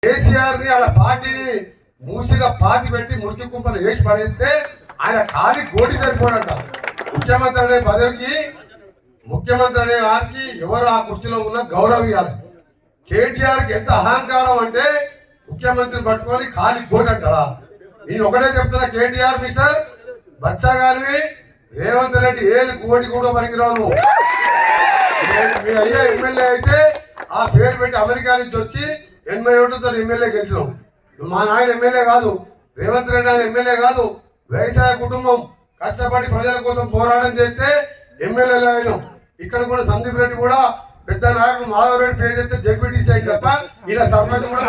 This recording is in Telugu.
కేసీఆర్ ని అలా పార్టీని మూసిగా పాతి పెట్టి మురికి కుంపలు వేసి పడేస్తే ఆయన ఖాళీ గోటి సరిపోడంట. ముఖ్యమంత్రి అనే పదవికి ముఖ్యమంత్రి అనే వారికి ఎవరు ఆ కుర్చీలో ఉన్న గౌరవం ఇవ్వాలి. కేటీఆర్కి ఎంత అహంకారం అంటే ముఖ్యమంత్రి పట్టుకొని ఖాళీ గోటి అంటాడా? నేను ఒకటే చెప్తున్నా, కేటీఆర్ మిస్టర్ బచ్చా గారివి రేవంత్ రెడ్డి ఏది కోటి కూడా పనికిరావు. మీ అయ్యా ఎమ్మెల్యే అయితే ఆ పేరు పెట్టి అమెరికా నుంచి వచ్చి 80 ఓట్లతో ఎమ్మెల్యే గెలిచినాం. మా నాయన ఎమ్మెల్యే కాదు, రేవంత్ రెడ్డి ఆయన ఎమ్మెల్యే కాదు. వ్యవసాయ కుటుంబం కష్టపడి ప్రజల కోసం పోరాటం చేస్తే ఎమ్మెల్యేలు అయినాం. ఇక్కడ కూడా సందీప్ రెడ్డి కూడా పెద్ద నాయకుడు మాధవ్ రెడ్డి పేరు చెప్తే జడ్పీటీసీ అయింది తప్ప ఇలా సర్పంచ్ కూడా